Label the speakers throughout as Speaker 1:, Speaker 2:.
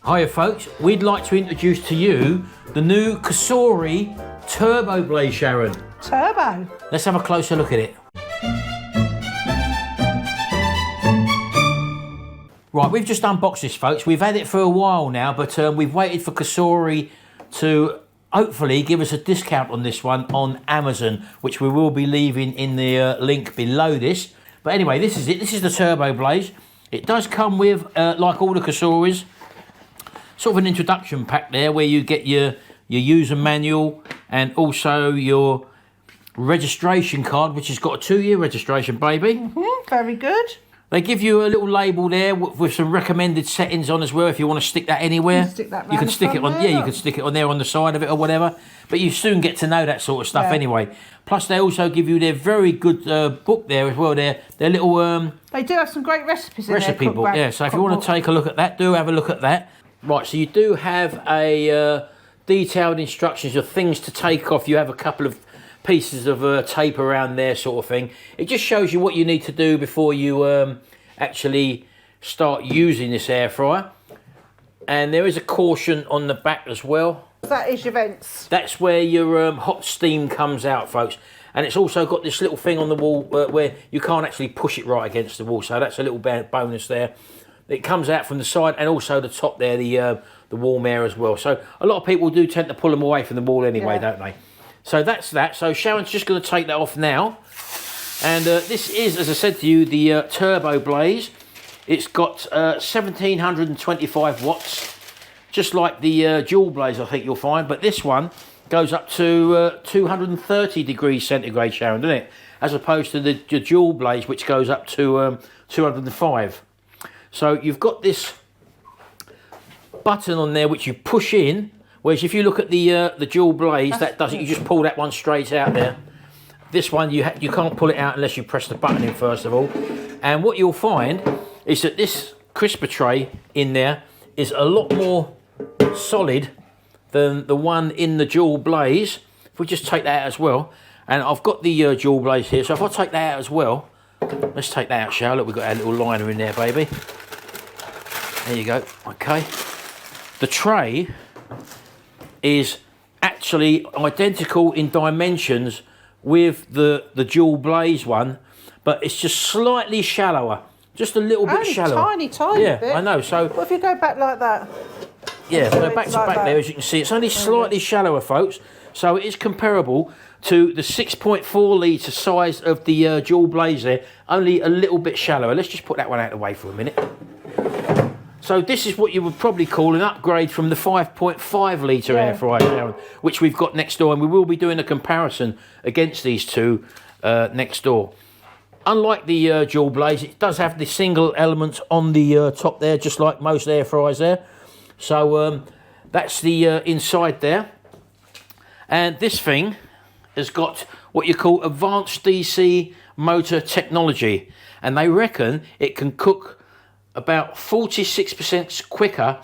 Speaker 1: Hiya folks, we'd like to introduce to you the new Cosori Turbo Blaze, Sharon.
Speaker 2: Turbo?
Speaker 1: Let's have a closer look at it. Right, we've just unboxed this, folks. We've had it for a while now, but we've waited for Cosori to hopefully give us a discount on this one on Amazon, which we will be leaving in the link below this. But anyway, this is it. This is the Turbo Blaze. It does come with, like all the Cosoris, sort of an introduction pack there where you get your user manual and also your registration card, which has got a 2-year registration, baby.
Speaker 2: Very good.
Speaker 1: They give you a little label there with some recommended settings on as well if you want to stick that anywhere.
Speaker 2: You can stick it
Speaker 1: on, yeah, you can stick it on there on the side of it or whatever. But you soon get to know that sort of stuff anyway. Plus, they also give you their very good book there as well. Their little
Speaker 2: they do have some great recipes in
Speaker 1: recipe book. Yeah, so if you want to take a look at that, do have a look at that. Right, so you do have a detailed instructions of things to take off. You have a couple of pieces of tape around there, sort of thing. It just shows you what you need to do before you actually start using this air fryer. And there is a caution on the back as well.
Speaker 2: That is your vents.
Speaker 1: That's where your hot steam comes out, folks. And it's also got this little thing on the wall where you can't actually push it right against the wall. So that's a little bonus there. It comes out from the side and also the top there, the warm air as well. So a lot of people do tend to pull them away from the wall anyway, don't they? So that's that. So Sharon's just going to take that off now. And this is, as I said to you, the Turbo Blaze. It's got 1725 watts, just like the Dual Blaze, I think you'll find. But this one goes up to 230 degrees centigrade, Sharon, doesn't it? As opposed to the Dual Blaze, which goes up to 205. So you've got this button on there which you push in, whereas if you look at the Dual Blaze, that doesn't. You just pull that one straight out there. This one you can't pull it out unless you press the button in first of all. And what you'll find is that this crisper tray in there is a lot more solid than the one in the Dual Blaze. If we just take that out as well, and I've got the Dual Blaze here, so if I take that out as well, let's take that out, shall we? Look, we've got our little liner in there, baby. There you go. Okay. The tray is actually identical in dimensions with the Dual Blaze one, but it's just slightly shallower. Just a little bit shallower.
Speaker 2: Tiny bit.
Speaker 1: Yeah, I know. So
Speaker 2: what if you go back like that?
Speaker 1: Yeah, so back to back there, as you can see, it's only slightly shallower, folks. So it is comparable to the 6.4 litre size of the Dual Blaze there, only a little bit shallower. Let's just put that one out of the way for a minute. So this is what you would probably call an upgrade from the 5.5 litre air fryer, Sharon, which we've got next door, and we will be doing a comparison against these two next door. Unlike the Dual Blaze, it does have the single element on the top there, just like most air fryers there. So that's the inside there. And this thing has got what you call advanced DC motor technology. And they reckon it can cook about 46% quicker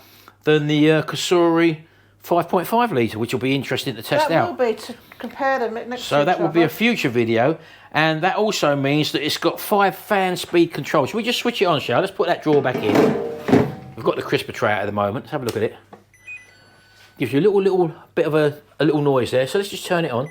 Speaker 1: than the Cosori 5.5 litre, which will be interesting to test out.
Speaker 2: That will be, to compare them next to
Speaker 1: So that
Speaker 2: each
Speaker 1: will be a
Speaker 2: other.
Speaker 1: future video. And that also means that it's got 5 fan speed control. Should we just switch it on, shall we? Let's put that drawer back in. We've got the crisper tray out at the moment. Let's have a look at it. Gives you a little bit of a little noise there. So let's just turn it on.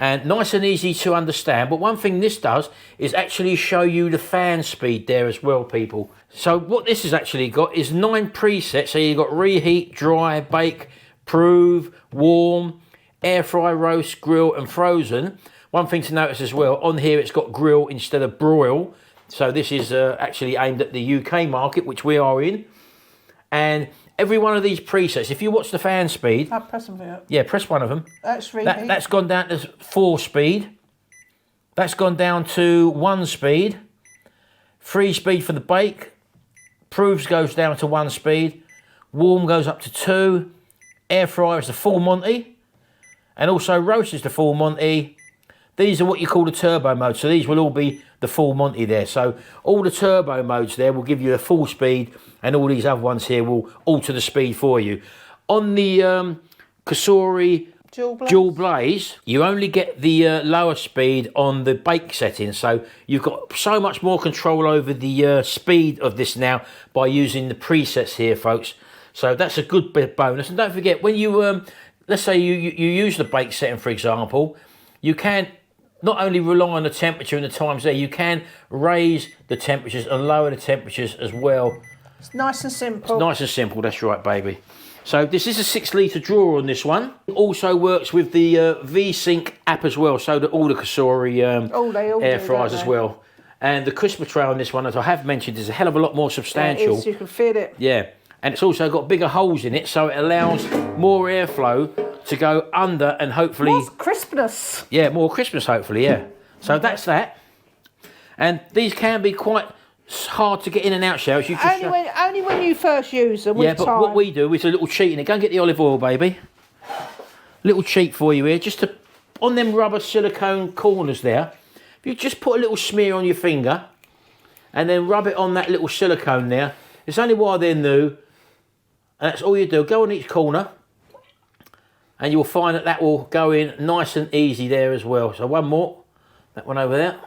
Speaker 1: And nice and easy to understand. But one thing this does is actually show you the fan speed there as well, people. So what this has actually got is 9 presets. So you've got reheat, dry, bake, prove, warm, air fry, roast, grill and frozen. One thing to notice as well, on here it's got grill instead of broil. So this is actually aimed at the UK market, which we are in. And every one of these presets, if you watch the fan speed...
Speaker 2: I'll press them here.
Speaker 1: Yeah, press one of them.
Speaker 2: That's reheat.
Speaker 1: That's gone down to 4 speed. That's gone down to 1 speed. 3 speed for the bake. Proves goes down to 1 speed. Warm goes up to 2. Air fryer is the full Monty. And also roast is the full Monty. These are what you call the turbo mode. So these will all be the full Monty there. So all the turbo modes there will give you the full speed, and all these other ones here will alter the speed for you. On the Cosori Dual Blaze, you only get the lower speed on the bake settings. So you've got so much more control over the speed of this now by using the presets here, folks. So that's a good bit of bonus. And don't forget, when you, let's say you use the bake setting, for example, you can not only rely on the temperature and the times there, you can raise the temperatures and lower the temperatures as well.
Speaker 2: It's nice and simple.
Speaker 1: It's nice and simple, that's right, baby. So this is a 6-litre drawer on this one. It also works with the V-Sync app as well, so that all the Cosori
Speaker 2: They all
Speaker 1: air
Speaker 2: do,
Speaker 1: fryers
Speaker 2: don't
Speaker 1: as
Speaker 2: they?
Speaker 1: well. And the crisper tray on this one, as I have mentioned, is a hell of a lot more
Speaker 2: Yeah, it
Speaker 1: substantial.
Speaker 2: is, you can feel it.
Speaker 1: Yeah, and it's also got bigger holes in it, so it allows more airflow to go under and hopefully...
Speaker 2: More crispness.
Speaker 1: Yeah, more Christmas, hopefully, yeah. So that's that. And these can be quite hard to get in and out, showers. You just
Speaker 2: Only when you first use them.
Speaker 1: yeah,
Speaker 2: with
Speaker 1: but
Speaker 2: time.
Speaker 1: what we do is a little cheat in it. Go and get the olive oil, baby. Little cheat for you here, just to on them rubber silicone corners there. If you just put a little smear on your finger, and then rub it on that little silicone there. It's only while they're new, and that's all you do. Go on each corner, and you'll find that that will go in nice and easy there as well. So one more, that one over there.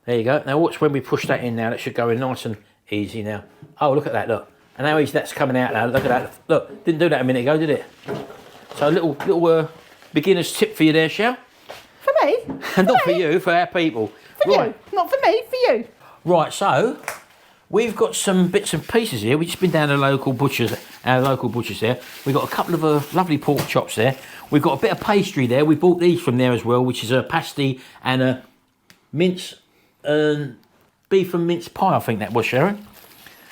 Speaker 1: There you go. Now watch when we push that in now. That should go in nice and easy now. Oh, look at that, look. And how easy that's coming out now. Look at that. Look, didn't do that a minute ago, did it? So a little beginner's tip for you there, Shell.
Speaker 2: For me?
Speaker 1: And not for you, for our people.
Speaker 2: For you. Not for me, for you.
Speaker 1: Right, so we've got some bits and pieces here. We've just been down to our local butchers there. We've got a couple of lovely pork chops there. We've got a bit of pastry there. We bought these from there as well, which is a pasty and a mince and beef and mince pie, I think that was, Sharon.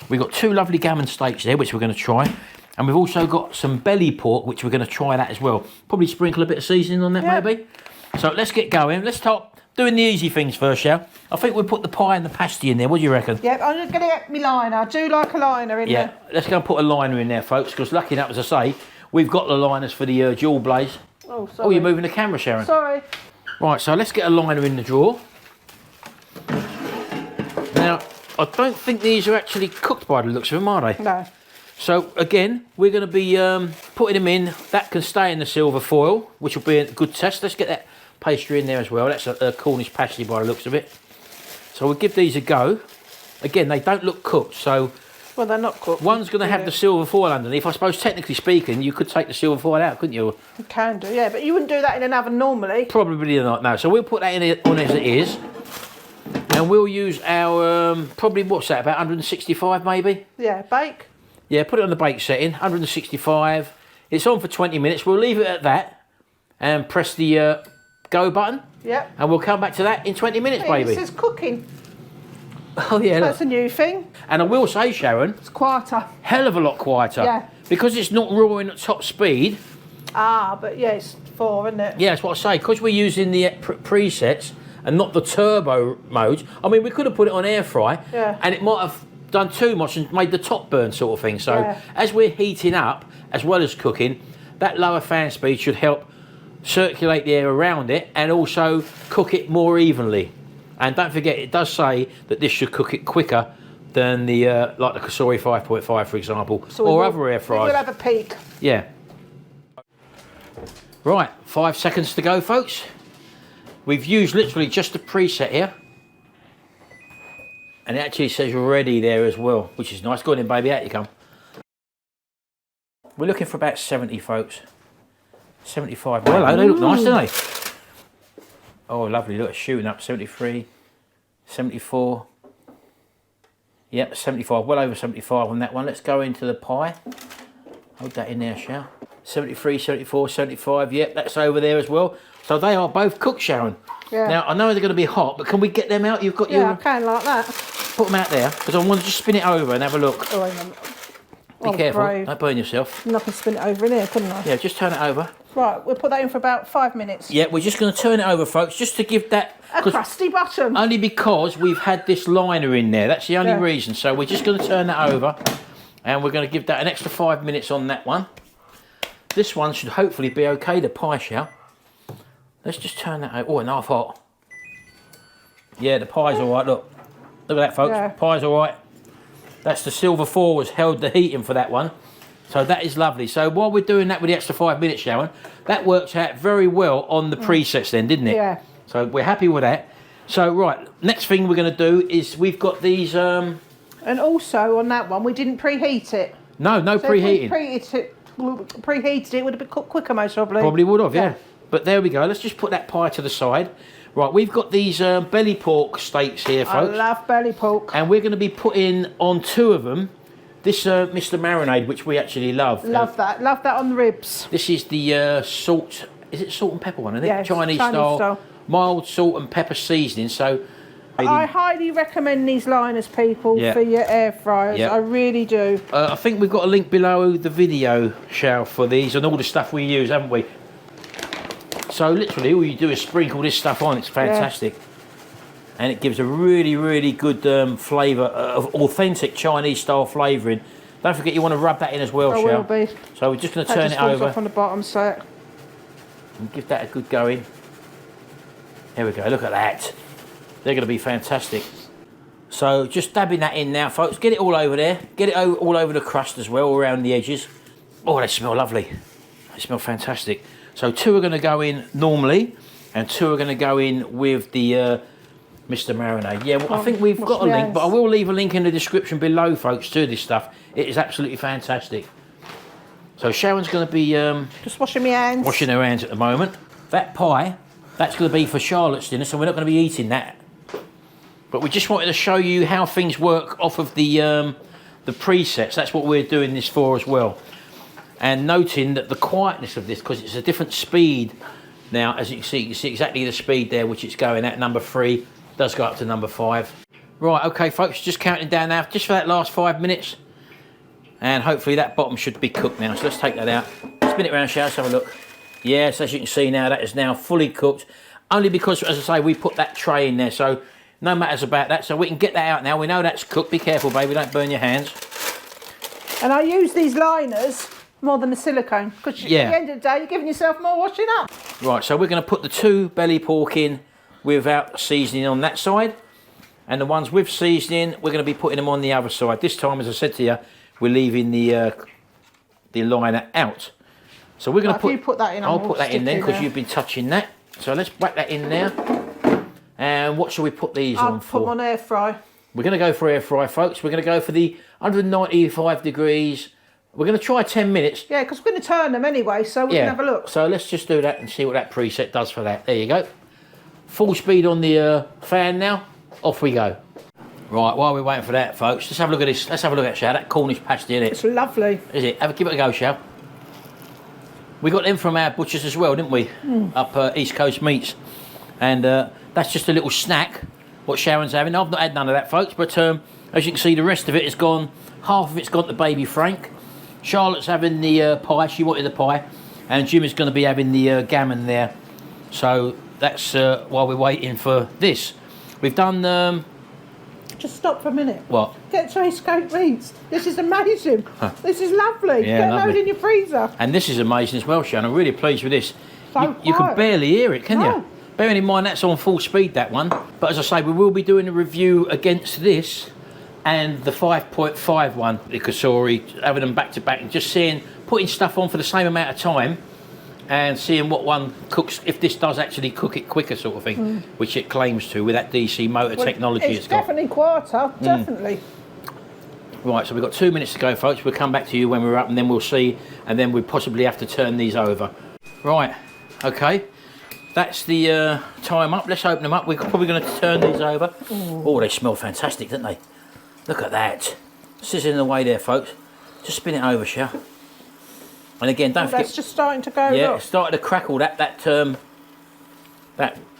Speaker 1: We've got 2 lovely gammon steaks there, which we're going to try. And we've also got some belly pork, which we're going to try that as well. Probably sprinkle a bit of seasoning on that,
Speaker 2: Yeah.
Speaker 1: maybe. So let's get going. Let's start doing the easy things first, Shell. I think we'll put the pie and the pasty in there. What do you reckon?
Speaker 2: Yep, I'm just going to get my liner. I do like a liner in
Speaker 1: Yeah,
Speaker 2: there.
Speaker 1: let's go and put a liner in there, folks, because lucky enough, as I say, we've got the liners for the dual blaze.
Speaker 2: Oh, sorry.
Speaker 1: Oh, you're moving the camera, Sharon.
Speaker 2: Sorry.
Speaker 1: Right, so let's get a liner in the drawer. Now, I don't think these are actually cooked by the looks of them, are they?
Speaker 2: No.
Speaker 1: So, again, we're going to be putting them in. That can stay in the silver foil, which will be a good test. Let's get that pastry in there as well. That's a Cornish pasty by the looks of it. So we'll give these a go. Again, they don't look cooked, so
Speaker 2: Well, they're not cooked.
Speaker 1: one's going to have the silver foil underneath. I suppose, technically speaking, you could take the silver foil out, couldn't you?
Speaker 2: You can do, yeah, but you wouldn't do that in an oven normally.
Speaker 1: Probably not, no. So we'll put that in on as it is. And we'll use our, probably, what's that, about 165 maybe?
Speaker 2: Yeah, bake.
Speaker 1: Yeah, put it on the bake setting, 165. It's on for 20 minutes. We'll leave it at that and press the go button.
Speaker 2: Yep.
Speaker 1: And we'll come back to that in 20 minutes,
Speaker 2: Hey,
Speaker 1: baby.
Speaker 2: this is cooking.
Speaker 1: Oh, yeah,
Speaker 2: That's
Speaker 1: look.
Speaker 2: a new thing.
Speaker 1: And I will say, Sharon,
Speaker 2: It's quieter.
Speaker 1: hell of a lot quieter.
Speaker 2: Yeah.
Speaker 1: Because it's not roaring at top speed.
Speaker 2: Ah, but yeah, it's 4, isn't it?
Speaker 1: Yeah, that's what I say. Because we're using the presets and not the turbo modes. I mean, we could have put it on air fry.
Speaker 2: Yeah.
Speaker 1: And it might have done too much and made the top burn sort of thing. So
Speaker 2: Yeah.
Speaker 1: as we're heating up, as well as cooking, that lower fan speed should help circulate the air around it and also cook it more evenly. And don't forget, it does say that this should cook it quicker than the like the Cosori 5.5, for example,
Speaker 2: So
Speaker 1: or other air
Speaker 2: We
Speaker 1: fryers.
Speaker 2: will have a peek.
Speaker 1: Yeah. Right, 5 seconds to go, folks. We've used literally just the preset here. And it actually says ready there as well, which is nice. Go on in, baby, out you come. We're looking for about 70, folks. 75. Well, hello, they look nice, don't they? Oh, lovely. Look, shooting up. 73, 74. Yep, 75. Well over 75 on that one. Let's go into the pie. Hold that in there, Sharon. 73, 74, 75. Yep, that's over there as well. So they are both cooked, Sharon.
Speaker 2: Yeah.
Speaker 1: Now, I know they're going to be hot, but can we get them out? You've got
Speaker 2: Yeah, I
Speaker 1: your...
Speaker 2: can like that.
Speaker 1: Put them out there, because I want to just spin it over and have a look.
Speaker 2: Oh, hang on.
Speaker 1: Be careful,
Speaker 2: brave.
Speaker 1: don't burn yourself.
Speaker 2: And I can spin it over in here, couldn't I?
Speaker 1: Yeah, just turn it over.
Speaker 2: Right, we'll put that in for about 5 minutes.
Speaker 1: Yeah, we're just going to turn it over, folks, just to give that...
Speaker 2: A
Speaker 1: 'cause-
Speaker 2: crusty bottom.
Speaker 1: only because we've had this liner in there. That's the only
Speaker 2: Yeah.
Speaker 1: reason. So we're just going to turn that over, and we're going to give that an extra 5 minutes on that one. This one should hopefully be okay, the pie shell. Let's just turn that over. Oh, and half hot. Yeah, the pie's all right, look. Look at that, folks.
Speaker 2: Yeah.
Speaker 1: Pie's all right. That's the silver foil was held the heating for that one. So that is lovely. So while we're doing that with the extra 5 minutes, Sharon, that works out very well on the presets then, didn't it?
Speaker 2: Yeah.
Speaker 1: So we're happy with that. So, right, next thing we're going to do is we've got these...
Speaker 2: And also on that one, we didn't preheat it.
Speaker 1: No, no
Speaker 2: So if we
Speaker 1: preheating.
Speaker 2: preheated it would have been cooked quicker, most probably.
Speaker 1: Probably would have, yeah. But there we go. Let's just put that pie to the side. Right, we've got these belly pork steaks here,
Speaker 2: I
Speaker 1: folks.
Speaker 2: love belly pork.
Speaker 1: And we're going to be putting on 2 of them this Mr. Marinade, which we actually love.
Speaker 2: Love that. Love that on the ribs.
Speaker 1: This is the salt. Is it salt and pepper one? Isn't it?
Speaker 2: Yes,
Speaker 1: Chinese style. Mild salt and pepper seasoning. So
Speaker 2: I highly recommend these liners, people,
Speaker 1: Yeah.
Speaker 2: for your air fryers.
Speaker 1: Yeah.
Speaker 2: I really do.
Speaker 1: I think we've got a link below the video, Shao, for these and all the stuff we use, haven't we? So literally all you do is sprinkle this stuff on. It's fantastic. And it gives a really, really good flavour of authentic Chinese style flavouring. Don't forget you want to rub that in as well,
Speaker 2: I
Speaker 1: Shao.
Speaker 2: will be.
Speaker 1: So we're just going to
Speaker 2: That
Speaker 1: turn
Speaker 2: just
Speaker 1: it
Speaker 2: falls
Speaker 1: over
Speaker 2: off on the bottom, so
Speaker 1: and give that a good going. There we go, look at that. They're going to be fantastic. So just dabbing that in now, folks. Get it all over there. Get it all over the crust as well, around the edges. Oh, they smell lovely. They smell fantastic. So 2 are going to go in normally, and 2 are going to go in with the Mr. Marinade. Yeah, well, I think we've got a link, but I will leave a link in the description below, folks, to this stuff. It is absolutely fantastic. So Sharon's going to be
Speaker 2: just washing my hands.
Speaker 1: washing her hands at the moment. That pie, that's going to be for Charlotte's dinner, so we're not going to be eating that. But we just wanted to show you how things work off of the presets. That's what we're doing this for as well. And noting that the quietness of this, because it's a different speed now, as you can see exactly the speed there which it's going at. Number 3 does go up to number 5. Right, okay, folks, just counting down now, just for that last 5 minutes. And hopefully that bottom should be cooked now. So let's take that out. Spin it around, Shao, let's have a look. Yes, as you can see now, that is now fully cooked. Only because, as I say, we put that tray in there, so no matters about that. So we can get that out now. We know that's cooked. Be careful, baby, don't burn your hands.
Speaker 2: And I use these liners more than the silicone, because at the end of the day, you're giving yourself more washing up.
Speaker 1: Right, so we're going to put the 2 belly pork in without seasoning on that side. And the ones with seasoning, we're going to be putting them on the other side. This time, as I said to you, we're leaving the liner out. So we're going to
Speaker 2: put that in.
Speaker 1: I'll put that in then, because you've been touching that. So let's whack that in there. And what shall we put these on for?
Speaker 2: I'll put them on air fry.
Speaker 1: We're going to go for air fry, folks. We're going to go for the 195 degrees. We're going to try 10 minutes.
Speaker 2: Yeah, because we're going to turn them anyway, so we can have a look.
Speaker 1: So let's just do that and see what that preset does for that. There you go. Full speed on the fan now. Off we go. Right, while we're waiting for that, folks, let's have a look at this. Let's have a look at Shao. That Cornish pasty, isn't it?
Speaker 2: It's lovely.
Speaker 1: Is it? Give it a go, Shao. We got them from our butchers as well, didn't we? Up East Coast Meats. And that's just a little snack, what Sharon's having. I've not had none of that, folks, but as you can see, the rest of it is gone. Half of it's gone to baby Frank. Charlotte's having the pie. She wanted the pie. And Jim is going to be having the gammon there. So that's while we're waiting for this. We've done...
Speaker 2: Just stop for a minute.
Speaker 1: What?
Speaker 2: Get to East Coast Meats. This is amazing. This is lovely.
Speaker 1: Yeah,
Speaker 2: Get
Speaker 1: lovely.
Speaker 2: load in your freezer.
Speaker 1: And this is amazing as well, Sharon. I'm really pleased with this.
Speaker 2: So
Speaker 1: You can
Speaker 2: quiet.
Speaker 1: barely hear it, can
Speaker 2: No.
Speaker 1: you? Bearing in mind that's on full speed, that one. But as I say, we will be doing a review against this and the 5.5 one, the Kasori, having them back to back and just seeing, putting stuff on for the same amount of time and seeing what one cooks, if this does actually cook it quicker sort of thing, which it claims to with that DC motor technology
Speaker 2: It's
Speaker 1: it's got.
Speaker 2: definitely quieter, definitely.
Speaker 1: Right, so we've got 2 minutes to go, folks. We'll come back to you when we're up and then we'll see, and then we possibly have to turn these over. Right, okay. That's the time up. Let's open them up. We're probably going to turn these over. Oh, they smell fantastic, don't they? Look at that. Sizzling away there, folks. Just spin it over, Shao. And again, don't forget...
Speaker 2: That's just starting to go.
Speaker 1: Yeah,
Speaker 2: look.
Speaker 1: it started to crackle, that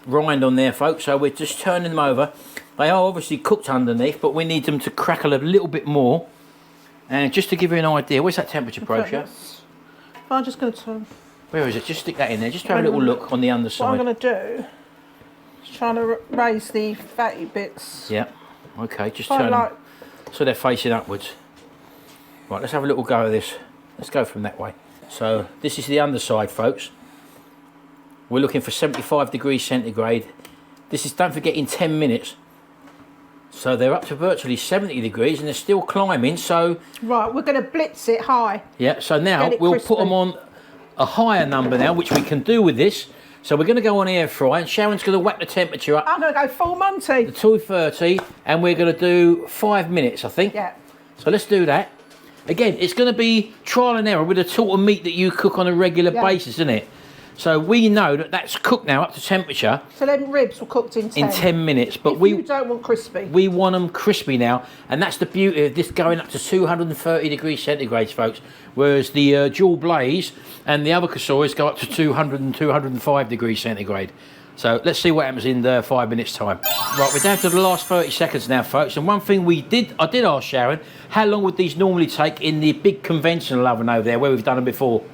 Speaker 1: rind on there, folks. So we're just turning them over. They are obviously cooked underneath, but we need them to crackle a little bit more. And just to give you an idea, where's that temperature, Shao?
Speaker 2: I'm just going to turn.
Speaker 1: Where is it? Just stick that in there. Just have a little look on the
Speaker 2: What
Speaker 1: underside.
Speaker 2: I'm going to do is trying to raise the fatty bits.
Speaker 1: Yeah. Okay, just
Speaker 2: Quite
Speaker 1: turn
Speaker 2: like,
Speaker 1: them so they're facing upwards. Right, let's have a little go of this. Let's go from that way. So this is the underside, folks. We're looking for 75 degrees centigrade. This is, don't forget, in 10 minutes. So they're up to virtually 70 degrees and they're still climbing. So
Speaker 2: right, we're going to blitz it high.
Speaker 1: yeah, so now
Speaker 2: Get it
Speaker 1: we'll
Speaker 2: crispy.
Speaker 1: put them on a higher number now, which we can do with this. So we're going to go on air fry and Sharon's going to whack the temperature up
Speaker 2: I'm going to go full Monty.
Speaker 1: to 230 and we're going to do 5 minutes, I think.
Speaker 2: Yeah.
Speaker 1: So let's do that. again, it's going to be trial and error with the sort of meat that you cook on a regular basis, isn't it? So we know that that's cooked now up to temperature.
Speaker 2: So them ribs were cooked in 10.
Speaker 1: In 10 minutes. But
Speaker 2: you don't want crispy.
Speaker 1: We want them crispy now. And that's the beauty of this going up to 230 degrees centigrade, folks. Whereas the dual blaze and the other cassoris go up to 200 and 205 degrees centigrade. So let's see what happens in 5 minutes time. Right, we're down to the last 30 seconds now, folks. And one thing I did ask Sharon, how long would these normally take in the big conventional oven over there where we've done them before?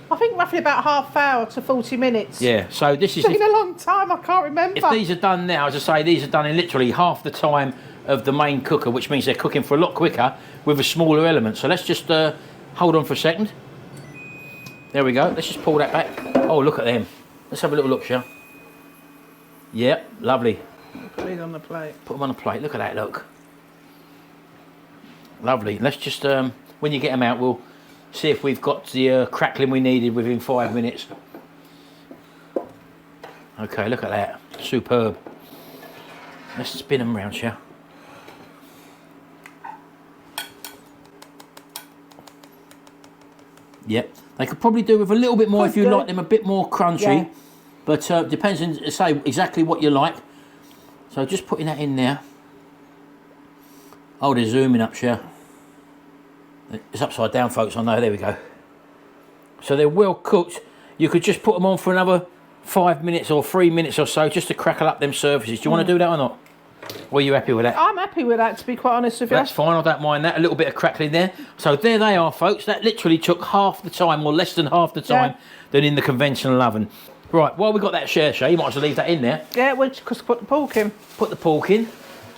Speaker 2: I think roughly about half hour to 40 minutes.
Speaker 1: Yeah, so this is...
Speaker 2: It's been a long time, I can't remember.
Speaker 1: If these are done now, as I say, these are done in literally half the time of the main cooker, which means they're cooking for a lot quicker with a smaller element. So let's just hold on for a second. There we go. Let's just pull that back. Oh, look at them. Let's have a little look, shall we? Yeah, lovely.
Speaker 2: Put these on the plate.
Speaker 1: Put them on the plate. Look at that, look. Lovely. Let's just, when you get them out, we'll see if we've got the crackling we needed within 5 minutes. Okay, look at that. Superb. Let's spin them round, shall we? Yep. They could probably do with a little bit more if you like them a bit more crunchy. Yeah. But depends on, say, exactly what you like. So just putting that in there. Oh, they're zooming up, shall It's upside down, folks, I know. There we go. So they're well cooked. You could just put them on for another 5 minutes or 3 minutes or so just to crackle up them surfaces. Do you want to do that or not? Or are you happy with that?
Speaker 2: I'm happy with that, to be quite honest with you.
Speaker 1: That's fine, I don't mind that. A little bit of crackling there. So there they are, folks. That literally took half the time, or less than half the time, than in the conventional oven. Right, while we've got that Shay, you might as well leave that in there.
Speaker 2: Yeah, we'll just put the pork in.
Speaker 1: Put the pork in.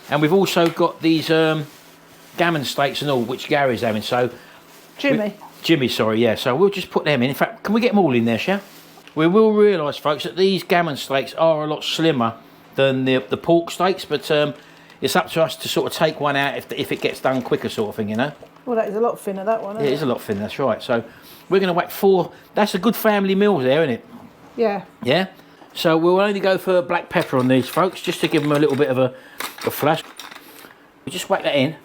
Speaker 1: And we've also got these gammon steaks and all, which Gary's having. So Jimmy, sorry, yeah. So we'll just put them in. In fact, can we get them all in there, Shay? We will realise, folks, that these gammon steaks are a lot slimmer than the pork steaks, but it's up to us to sort of take one out if it gets done quicker, sort of thing, you know.
Speaker 2: Well, that is a lot thinner, that one, isn't it?
Speaker 1: It is a lot thinner, that's right. So we're going to whack 4. That's a good family meal there, isn't it?
Speaker 2: Yeah.
Speaker 1: Yeah? So we'll only go for black pepper on these, folks, just to give them a little bit of a flash. We just whack that in.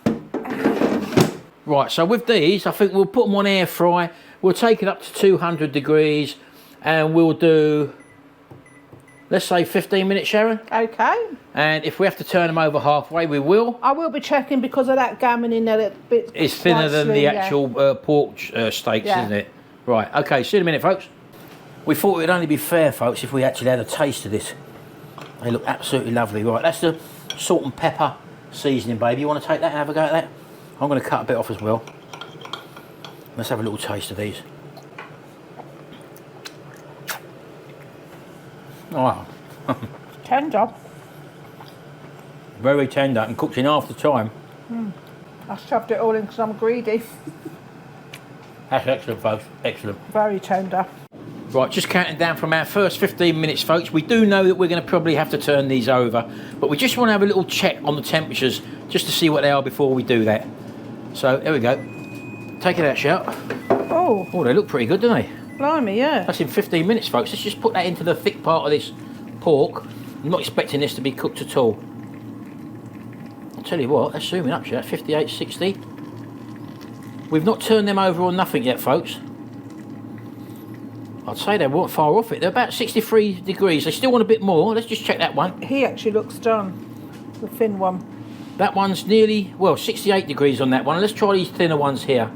Speaker 1: Right, so with these, I think we'll put them on air fry. We'll take it up to 200 degrees and we'll do, let's say 15 minutes, Sharon.
Speaker 2: Okay.
Speaker 1: And if we have to turn them over halfway, we will.
Speaker 2: I will be checking because of that gammon in there.
Speaker 1: It's thinner than the actual pork steaks, isn't it? Right, okay, see you in a minute, folks. We thought it would only be fair, folks, if we actually had a taste of this. They look absolutely lovely. Right, that's the salt and pepper seasoning, baby. You want to take that and have a go at that? I'm going to cut a bit off as well. Let's have a little taste of these. Wow.
Speaker 2: Tender.
Speaker 1: Very tender and cooked in half the time.
Speaker 2: I shoved it all in because I'm greedy.
Speaker 1: That's excellent, folks. Excellent.
Speaker 2: Very tender.
Speaker 1: Right, just counting down from our first 15 minutes, folks. We do know that we're going to probably have to turn these over, but we just want to have a little check on the temperatures just to see what they are before we do that. So, there we go. Take it out, shout.
Speaker 2: Oh,
Speaker 1: they look pretty good, don't they?
Speaker 2: Blimey, yeah.
Speaker 1: That's in 15 minutes, folks. Let's just put that into the thick part of this pork. I'm not expecting this to be cooked at all. I'll tell you what, that's zooming up, shout. 58, 60. We've not turned them over or nothing yet, folks. I'd say they weren't far off it. They're about 63 degrees. They still want a bit more. Let's just check that one.
Speaker 2: He actually looks done. The thin one.
Speaker 1: That one's nearly, well, 68 degrees on that one. Let's try these thinner ones here.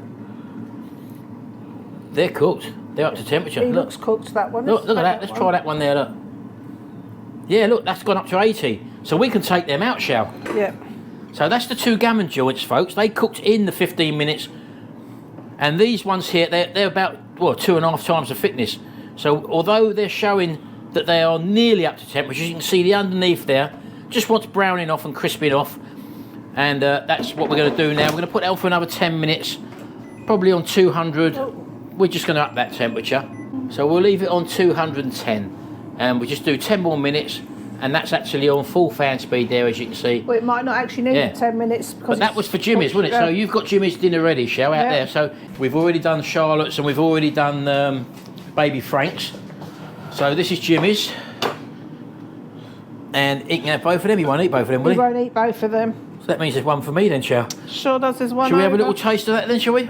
Speaker 1: They're cooked. They're up to temperature.
Speaker 2: He looks cooked, that one.
Speaker 1: Look at that. Let's try that one there, look. Yeah, look, that's gone up to 80. So we can take them out, shall?
Speaker 2: Yeah.
Speaker 1: So that's the 2 gammon joints, folks. They cooked in the 15 minutes. And these ones here, they're about, well, 2.5 times the thickness. So although they're showing that they are nearly up to temperature, you can see the underneath there just wants browning off and crisping off. And that's what we're going to do now. We're going to put it on for another 10 minutes, probably on 200. We're just going to up that temperature. So we'll leave it on 210. And we just do 10 more minutes. And that's actually on full fan speed there, as you can see.
Speaker 2: Well, it might not actually need 10 minutes.
Speaker 1: But that was for Jimmy's, wasn't it? So you've got Jimmy's dinner ready, Shell, out there. So we've already done Charlotte's and we've already done Baby Frank's. So this is Jimmy's. And he can have both of them. He won't eat both of them, will he?
Speaker 2: He won't eat both of them.
Speaker 1: So that means there's one for me then, Shell.
Speaker 2: Sure does, there's one.
Speaker 1: Shall we have a little taste of that then, shall we?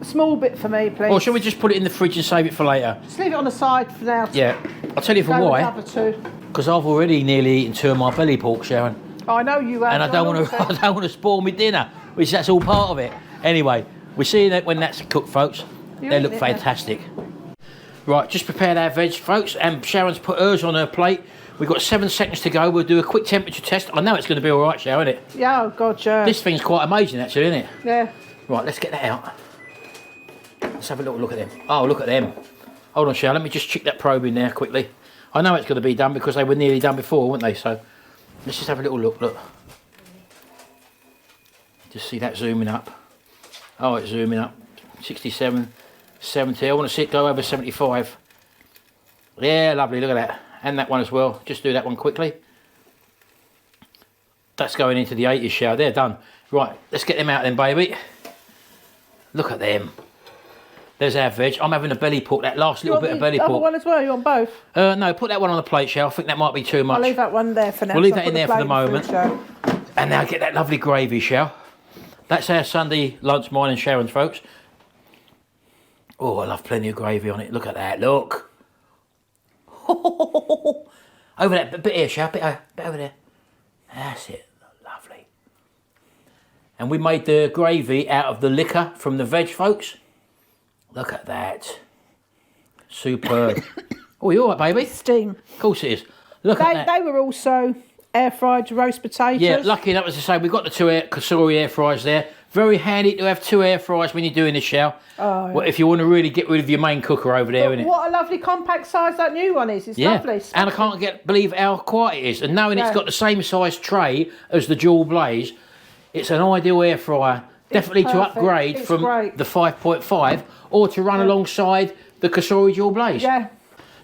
Speaker 2: A small bit for me, please.
Speaker 1: Or shall we just put it in the fridge and save it for later?
Speaker 2: Just leave it on the side for now.
Speaker 1: Yeah. I'll tell you for
Speaker 2: Go with
Speaker 1: why.
Speaker 2: the other two.
Speaker 1: Because I've already nearly eaten 2 of my belly pork, Sharon.
Speaker 2: I know you have.
Speaker 1: And I don't want to. I don't want to spoil my dinner, which that's all part of it. Anyway, we'll see you when that's cooked, folks. They look fantastic. Right, just prepared our veg, folks, and Sharon's put hers on her plate. We've got 7 seconds to go. We'll do a quick temperature test. I know it's going to be all right, Sharon, isn't it?
Speaker 2: Yeah, oh God, yeah.
Speaker 1: This thing's quite amazing, actually, isn't it?
Speaker 2: Yeah.
Speaker 1: Right, let's get that out. Let's have a little look at them. Oh, look at them. Hold on, Sharon. Let me just check that probe in there quickly. I know it's going to be done because they were nearly done before, weren't they? So let's just have a little look. Look. Just see that zooming up. Oh, it's zooming up. 67, 70. I want to see it go over 75. Yeah, lovely. Look at that. And that one as well. Just do that one quickly. That's going into the 80s, shower. They're done. Right, let's get them out then, baby. Look at them. There's our veg. I'm having a belly pork, that last little bit of belly pork.
Speaker 2: You want the other one as well? You want both?
Speaker 1: No, put that one on the plate, shall I? think that might be too much.
Speaker 2: I'll leave that one there for now.
Speaker 1: We'll leave that in there for the moment.
Speaker 2: Food,
Speaker 1: and now get that lovely gravy, shall? That's our Sunday lunch, mine and Sharon's, folks. Oh, I love plenty of gravy on it. Look at that, look. Over that bit here, shall? Bit over there. That's it. Lovely. And we made the gravy out of the liquor from the veg, folks. Look at that. Superb. Oh, you all right, baby?
Speaker 2: Steam.
Speaker 1: Of course it is. Look at that.
Speaker 2: They were also air fried roast potatoes.
Speaker 1: Yeah, lucky enough, as I say, we've got the 2 Cosori air fryers there. Very handy to have 2 air fryers when you're doing the show.
Speaker 2: Oh, yeah.
Speaker 1: Well, if you want to really get rid of your main cooker over there, innit?
Speaker 2: What a lovely compact size that new one is. It's lovely.
Speaker 1: And I can't believe how quiet it is. And knowing it's got the same size tray as the dual blaze, it's an ideal air fryer. Definitely to upgrade from the 5.5 or to run alongside the Cosori dual blaze.
Speaker 2: Yeah.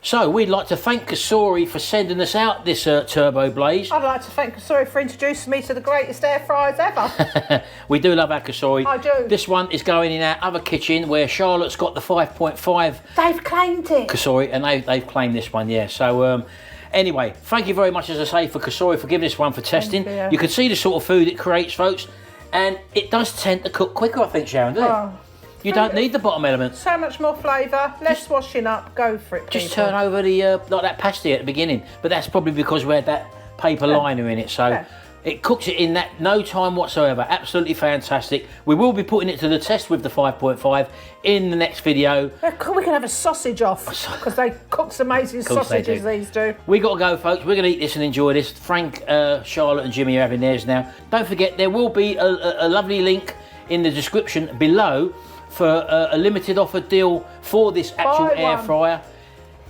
Speaker 1: So we'd like to thank Cosori for sending us out this turbo blaze.
Speaker 2: I'd like to thank Cosori for introducing me to the greatest air fryers ever.
Speaker 1: We do love our Cosori.
Speaker 2: I do.
Speaker 1: This one is going in our other kitchen where Charlotte's got the 5.5.
Speaker 2: They've claimed it.
Speaker 1: Cosori, and they've claimed this one, yeah. So anyway, thank you very much, as I say, for Cosori for giving this one for testing. You can see the sort of food it creates, folks, and it does tend to cook quicker, I think, Sharon, doesn't it? You don't need the bottom element.
Speaker 2: So much more flavour, less washing up, go for it,
Speaker 1: Just turn over the, like that pasty at the beginning, but that's probably because we had that paper liner in it, so it cooks it in that no time whatsoever. Absolutely fantastic. We will be putting it to the test with the 5.5 in the next video.
Speaker 2: We can have a sausage off, because they cook amazing sausages, these do.
Speaker 1: We got to go, folks. We're going to eat this and enjoy this. Frank, Charlotte and Jimmy are having theirs now. Don't forget, there will be a lovely link in the description below for a limited offer deal for this actual air fryer.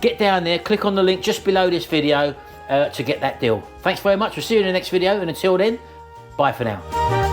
Speaker 1: Get down there, click on the link just below this video to get that deal. Thanks very much. We'll see you in the next video, and until then, bye for now.